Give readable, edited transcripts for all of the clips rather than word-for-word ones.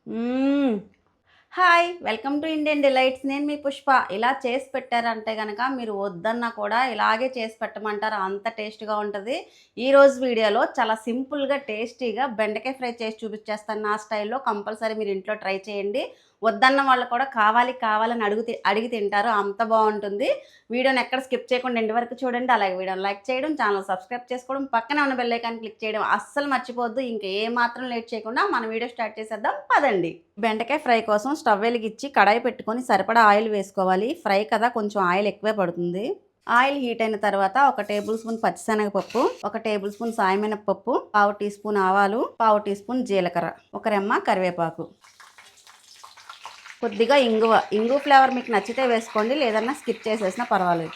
హ్మ్. Hi! Welcome to Indian delights. నేను మీ పుష్ప. ఇలా చేసి పెట్టారంటే గనక మీరు వద్దన్నా కూడా ఇలాగే చేసి పెట్టమంటారు. అంత టేస్ట్‌గా ఉంటది. ఈరోజు వీడియోలో చాలా సింపుల్‌గా, టేస్టీగా బెండకాయ ఫ్రై చేసి చూపించేస్తాను నా స్టైల్‌లో. కంపల్సరీ మీరు ఇంట్లో ట్రై చేయండి. వద్దన్న వాళ్ళు కూడా కావాలి, కావాలని అడిగి తింటారు. అంత బావుంటుంది. వీడియోని ఎక్కడ స్కిప్ చేయకుండా ఎండ్ వరకు చూడండి. అలాగే వీడియోని లైక్ చేయడం, ఛానల్ సబ్స్క్రైబ్ చేసుకోవడం, పక్కనే ఉన్న బెల్ ఐకాన్ క్లిక్ చేయడం అస్సలు మర్చిపోవద్దు. ఇంక ఏ మాత్రం లేట్ చేయకుండా మన వీడియో స్టార్ట్ చేసేద్దాం పదండి. బెండకాయ ఫ్రై కోసం స్టవ్ వెలిగించి కడాయి పెట్టుకొని సరిపడా ఆయిల్ వేసుకోవాలి. ఫ్రై కదా కొంచెం ఆయిల్ ఎక్కువే పడుతుంది. ఆయిల్ హీట్ అయిన తర్వాత 1 టేబుల్ స్పూన్ పచ్చిశనగపప్పు, 1 టేబుల్ స్పూన్ సాయమినపప్పు, పావు టీ స్పూన్ ఆవాలు, పావు టీ స్పూన్ జీలకర్ర, ఒక రెమ్మ కరివేపాకు, కొద్దిగా ఇంగువ ఫ్లేవర్ మీకు నచ్చితే వేసుకోండి, లేదన్నా స్కిప్ చేసేసినా పర్వాలేదు.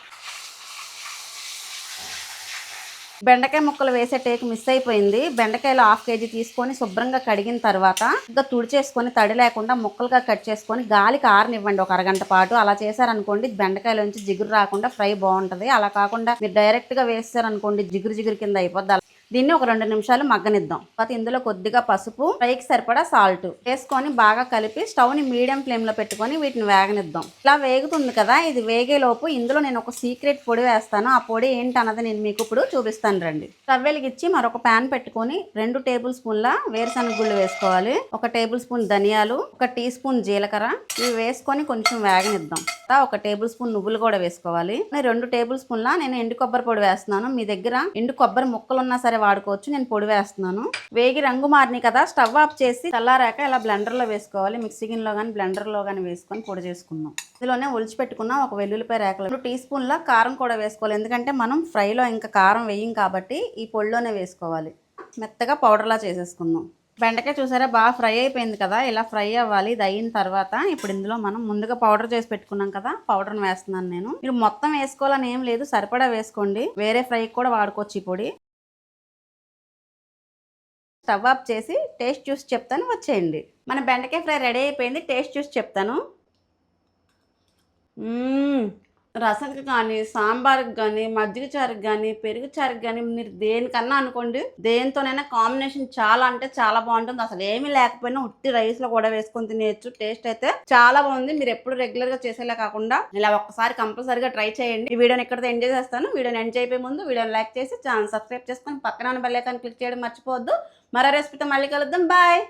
బెండకాయ ముక్కలు వేసే టేక్ మిస్ అయిపోయింది. బెండకాయలు 1/2 కేజీ తీసుకొని శుభ్రంగా కడిగిన తర్వాత ఇంకా తుడిచేసుకొని తడి లేకుండా ముక్కలుగా కట్ చేసుకొని గాలికి ఆరనివ్వండి ఒక అరగంట పాటు. అలా చేశారనుకోండి బెండకాయలోంచి జిగురు రాకుండా ఫ్రై బాగుంటుంది. అలా కాకుండా మీరు డైరెక్ట్గా వేసారనుకోండి జిగురు కింద అయిపోద్ది. దీన్ని ఒక 2 నిమిషాలు మగ్గనిద్దాం. తర్వాత ఇందులో కొద్దిగా పసుపు, ఫ్రైకి సరిపడా సాల్ట్ వేసుకొని బాగా కలిపి స్టవ్ని మీడియం ఫ్లేమ్లో పెట్టుకొని వీటిని వేగనిద్దాం. ఇలా వేగుతుంది కదా, ఇది వేగేలోపు ఇందులో నేను ఒక సీక్రెట్ పొడి వేస్తాను. ఆ పొడి ఏంటన్నది నేను మీకు ఇప్పుడు చూపిస్తాను రండి. స్టవ్ వెలిగించి మరొక ప్యాన్ పెట్టుకొని 2 టేబుల్ స్పూన్ల వేరుశనగ గుళ్ళు వేసుకోవాలి, 1 టేబుల్ స్పూన్ ధనియాలు, 1 టీ స్పూన్ జీలకర్ర ఇవి వేసుకొని కొంచెం వేగనిద్దాం. 1 టేబుల్ స్పూన్ నువ్వులు కూడా వేసుకోవాలి. 2 టేబుల్ స్పూన్ల నేను ఎండు కొబ్బరి పొడి వేస్తున్నాను. మీ దగ్గర ఎండు కొబ్బరి ముక్కలు ఉన్నా సరే వాడుకోవచ్చు. నేను పొడి వేస్తున్నాను. వేగి రంగు మారినాయి కదా, స్టవ్ ఆఫ్ చేసి చల్లారాక ఇలా బ్లెండర్లో వేసుకోవాలి. మిక్సీ గిన్నెలో కానీ బ్లెండర్లో కానీ వేసుకొని పొడి చేసుకుందాం. ఇందులోనే ఒలిచి పెట్టుకున్న ఒక వెల్లుల్లిపాయ రేకలు, 2 టీ స్పూన్ల కారం కూడా వేసుకోవాలి. ఎందుకంటే మనం ఫ్రైలో ఇంకా కారం వేయం కాబట్టి ఈ పొడిలోనే వేసుకోవాలి. మెత్తగా పౌడర్లా చేసేసుకుందాం. బెండకాయ చూసారా బాగా ఫ్రై అయిపోయింది కదా, ఇలా ఫ్రై అవ్వాలి. ఇది అయిన తర్వాత ఇప్పుడు ఇందులో మనం ముందుగా పౌడర్ చేసి పెట్టుకున్నాం కదా, పౌడర్ని వేస్తున్నాను నేను. మీరు మొత్తం వేసుకోవాలని ఏం లేదు, సరిపడా వేసుకోండి. వేరే ఫ్రైకి కూడా వాడుకోవచ్చు ఈ పొడి. స్టవ్ ఆఫ్ చేసి టేస్ట్ చూసి చెప్తాను, వచ్చేయండి. మన బెండకాయ ఫ్రై రెడీ అయిపోయింది. టేస్ట్ చూసి చెప్తాను. రసంకి కానీ, సాంబార్కి కానీ, మజ్జిగ చారుకి కానీ, పెరుగు చారుకి కానీ మీరు దేనికన్నా అనుకోండి, దేనితోనైనా కాంబినేషన్ చాలా అంటే చాలా బాగుంటుంది. అసలు ఏమీ లేకపోయినా ఉట్టి రైస్లో కూడా వేసుకొని తినేయచ్చు. టేస్ట్ అయితే చాలా బాగుంది. మీరు ఎప్పుడు రెగ్యులర్గా చేసేలా కాకుండా ఇలా ఒక్కసారి కంపల్సరీగా ట్రై చేయండి. ఈ వీడియోని ఎక్కడితో ఎంజాయ్ చేస్తాను. వీడియోని ఎంజాయ్ అయిపోయే ముందు వీడియోని లైక్ చేసి ఛానల్ సబ్స్క్రైబ్ చేసుకొని పక్కన బెల్ ఐకాన్ క్లిక్ చేయడం మర్చిపోవద్దు. మరో రెసిపీతో మళ్ళీ కలుద్దాం. బాయ్.